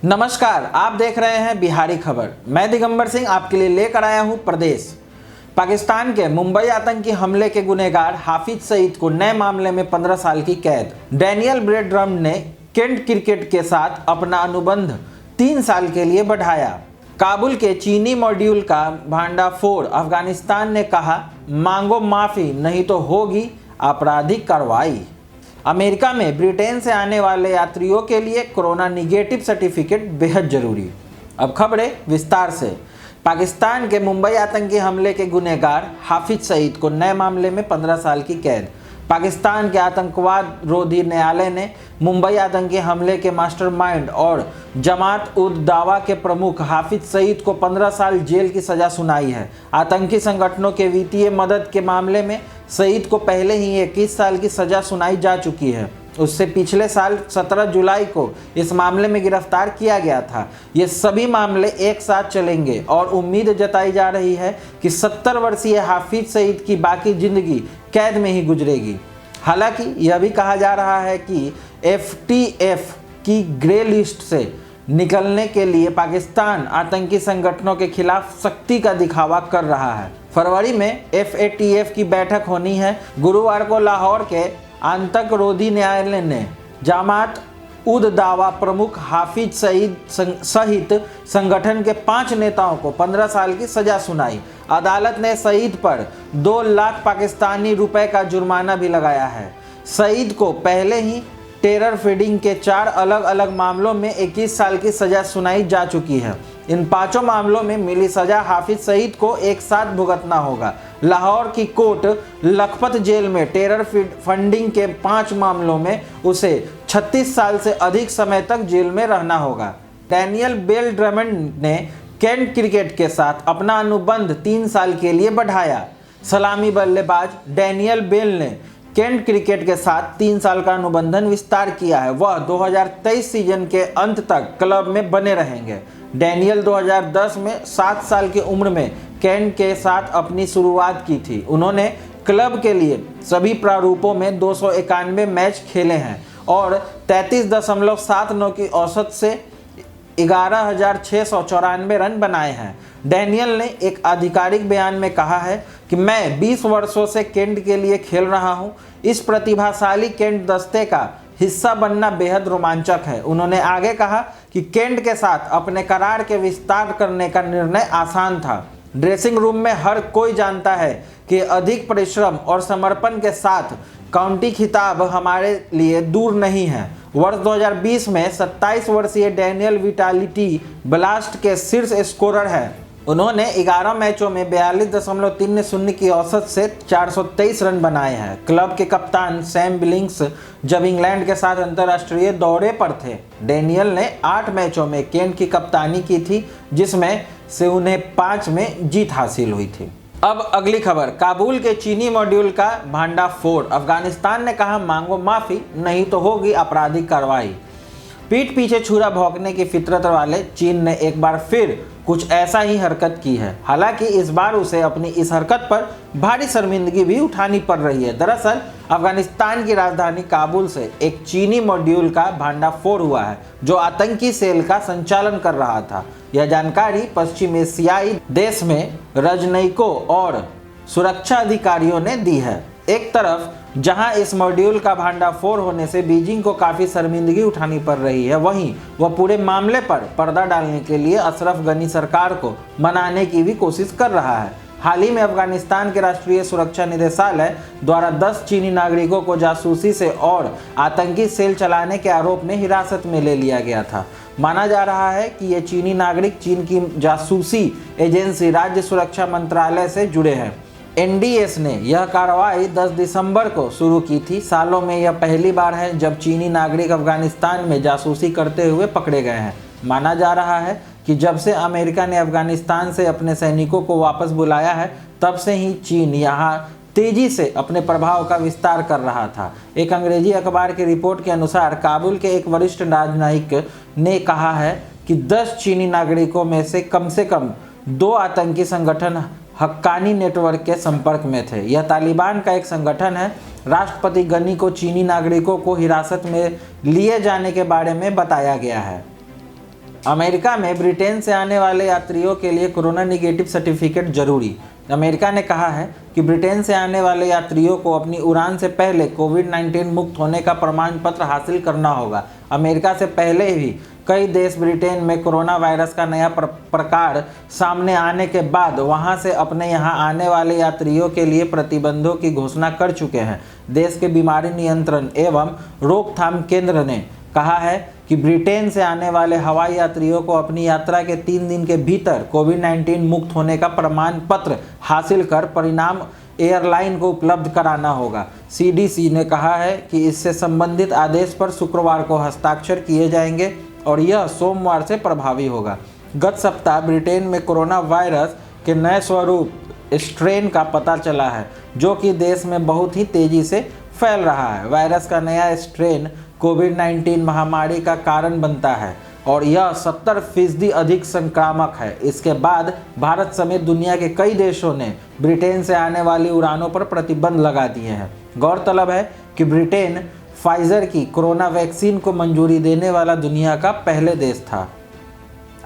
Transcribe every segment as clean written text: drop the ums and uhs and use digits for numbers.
नमस्कार, आप देख रहे हैं बिहारी खबर। मैं दिगंबर सिंह आपके लिए लेकर आया हूं प्रदेश। पाकिस्तान के मुंबई आतंकी हमले के गुनहगार हाफिज सईद को नए मामले में 15 साल की कैद। डैनियल ब्रेडरम ने केंट क्रिकेट के साथ अपना अनुबंध 3 साल के लिए बढ़ाया। काबुल के चीनी मॉड्यूल का भांडाफोड़, अफगानिस्तान ने कहा मांगो माफी नहीं तो होगी आपराधिक कार्रवाई। अमेरिका में ब्रिटेन से आने वाले यात्रियों के लिए कोरोना निगेटिव सर्टिफिकेट बेहद जरूरी। अब खबरें विस्तार से। पाकिस्तान के मुंबई आतंकी हमले के गुनहगार हाफिज सईद को नए मामले में 15 साल की कैद। पाकिस्तान के आतंकवाद रोधी न्यायालय ने मुंबई आतंकी हमले के मास्टरमाइंड और जमात उद दावा के प्रमुख हाफिज सईद को 15 साल जेल की सजा सुनाई है। आतंकी संगठनों के वित्तीय मदद के मामले में सईद को पहले ही 21 साल की सजा सुनाई जा चुकी है। उससे पिछले साल 17 जुलाई को इस मामले में गिरफ्तार किया गया था। ये सभी मामले एक साथ चलेंगे और उम्मीद जताई जा रही है कि 70 वर्षीय हाफिज सईद की बाकी जिंदगी कैद में ही गुजरेगी। हालांकि यह भी कहा जा रहा है कि एफटीएफ की ग्रे लिस्ट से निकलने के लिए पाकिस्तान आतंकी संगठनों के खिलाफ सख्ती का दिखावा कर रहा है। फरवरी में एफएटीएफ की बैठक होनी है। गुरुवार को लाहौर के आतंकरोधी न्यायालय ने जमात उद दावा प्रमुख हाफिज सईद सहित संगठन के 5 नेताओं को 15 साल की सजा सुनाई। अदालत ने सईद पर 2 लाख पाकिस्तानी रुपए का जुर्माना भी लगाया है। सईद को पहले ही टेरर फीडिंग के 4 अलग अलग मामलों में 21 साल की सजा सुनाई जा चुकी है। इन 5 मामलों में मिली सजा हाफिज सईद को एक साथ भुगतना होगा। लाहौर की कोर्ट लखपत जेल में टेरर फंडिंग के 5 मामलों में उसे 36 साल से अधिक समय तक जेल में रहना होगा। डैनियल ब्रेडरम ने केंट क्रिकेट के साथ अपना अनुबंध 3 साल के लिए बढ़ाया। सलामी बल्लेबाज डैनियल बेल ने केंट क्रिकेट के साथ 3 साल का अनुबंधन विस्तार किया है। वह 2023 सीजन के अंत तक क्लब में बने रहेंगे। डैनियल 2010 में 7 साल की उम्र में केंट के साथ अपनी शुरुआत की थी। उन्होंने क्लब के लिए सभी प्रारूपों में 291 मैच खेले हैं और 33.79 की औसत से 11,694 रन बनाए हैं। डैनियल ने एक आधिकारिक बयान में कहा है कि मैं 20 वर्षों से केंट के लिए खेल रहा हूं। इस प्रतिभाशाली केंट दस्ते का हिस्सा बनना बेहद रोमांचक है। उन्होंने आगे कहा कि केंट के साथ अपने करार के विस्तार करने का निर्णय आसान था। ड्रेसिंग रूम में हर कोई जानता है कि अधिक परिश्रम और समर्पण के साथ काउंटी खिताब हमारे लिए दूर नहीं है। वर्ष 2020 में 27 वर्षीय डैनियल विटालिटी ब्लास्ट के शीर्ष स्कोरर है। उन्होंने 11 मैचों में 42.30 की औसत से 423 रन बनाए हैं। क्लब के कप्तान सैम बिलिंग्स जब इंग्लैंड के साथ अंतर्राष्ट्रीय दौरे पर थे। डैनियल ने 8 मैचों में केंट की कप्तानी की थी, जिसमें से उन्हें 5 में जीत हासिल हुई थी। अब अगली खबर। काबुल के चीनी मॉड्यूल का भांडाफोड़, अफगानिस्तान ने कहा मांगो माफी नहीं तो होगी आपराधिक कार्रवाई। पीठ पीछे छुरा भौंकने की फितरत वाले चीन ने एक बार फिर कुछ ऐसा ही हरकत की है। हालांकि इस बार उसे अपनी इस हरकत पर भारी शर्मिंदगी भी उठानी पड़ रही है। दरअसल अफगानिस्तान की राजधानी काबुल से एक चीनी मॉड्यूल का भांडाफोड़ हुआ है जो आतंकी सेल का संचालन कर रहा था। यह जानकारी पश्चिम एशियाई देश में राजनयिकों और सुरक्षा अधिकारियों ने दी है। एक तरफ जहां इस मॉड्यूल का भांडाफोड़ होने से बीजिंग को काफ़ी शर्मिंदगी उठानी पड़ रही है, वहीं वह पूरे मामले पर पर्दा डालने के लिए अशरफ गनी सरकार को मनाने की भी कोशिश कर रहा है। हाल ही में अफगानिस्तान के राष्ट्रीय सुरक्षा निदेशालय द्वारा 10 चीनी नागरिकों को जासूसी से और आतंकी सेल चलाने के आरोप में हिरासत में ले लिया गया था। माना जा रहा है कि ये चीनी नागरिक चीन की जासूसी एजेंसी राज्य सुरक्षा मंत्रालय से जुड़े हैं। एनडीएस ने यह कार्रवाई 10 दिसंबर को शुरू की थी। सालों में यह पहली बार है जब चीनी नागरिक अफगानिस्तान में जासूसी करते हुए पकड़े गए हैं। माना जा रहा है कि जब से अमेरिका ने अफगानिस्तान से अपने सैनिकों को वापस बुलाया है, तब से ही चीन यहाँ तेजी से अपने प्रभाव का विस्तार कर रहा था। एक अंग्रेजी अखबार की रिपोर्ट के अनुसार काबुल के एक वरिष्ठ राजनयिक ने कहा है कि 10 चीनी नागरिकों में से कम 2 आतंकी संगठन हक्कानी नेटवर्क के संपर्क में थे। यह तालिबान का एक संगठन है। राष्ट्रपति गनी को चीनी नागरिकों को हिरासत में लिए जाने के बारे में बताया गया है। अमेरिका में ब्रिटेन से आने वाले यात्रियों के लिए कोरोना निगेटिव सर्टिफिकेट जरूरी। अमेरिका ने कहा है कि ब्रिटेन से आने वाले यात्रियों को अपनी उड़ान से पहले कोविड-19 मुक्त होने का प्रमाण पत्र हासिल करना होगा। अमेरिका से पहले भी कई देश ब्रिटेन में कोरोना वायरस का नया प्रकार सामने आने के बाद वहां से अपने यहां आने वाले यात्रियों के लिए प्रतिबंधों की घोषणा कर चुके हैं। देश के बीमारी नियंत्रण एवं रोकथाम केंद्र ने कहा है कि ब्रिटेन से आने वाले हवाई यात्रियों को अपनी यात्रा के 3 दिन के भीतर कोविड-19 मुक्त होने का प्रमाण पत्र हासिल कर परिणाम एयरलाइन को उपलब्ध कराना होगा। सीडीसी ने कहा है कि इससे संबंधित आदेश पर शुक्रवार को हस्ताक्षर किए जाएंगे और यह सोमवार से प्रभावी होगा। गत सप्ताह ब्रिटेन में कोरोना वायरस के नए स्वरूप स्ट्रेन का पता चला है, जो कि देश में बहुत ही तेजी से फैल रहा है। वायरस का नया स्ट्रेन कोविड-19 महामारी का कारण बनता है और यह 70% अधिक संक्रामक है। इसके बाद भारत समेत दुनिया के कई देशों ने ब्रिटेन से आने वाली उड़ानों पर प्रतिबंध लगा दिए हैं। गौरतलब है कि ब्रिटेन फाइजर की कोरोना वैक्सीन को मंजूरी देने वाला दुनिया का पहले देश था।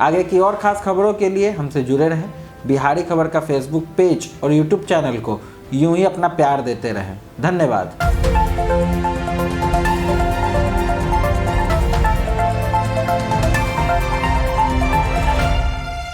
आगे की और खास खबरों के लिए हमसे जुड़े रहें। बिहारी खबर का फेसबुक पेज और यूट्यूब चैनल को यूं ही अपना प्यार देते रहें। धन्यवाद।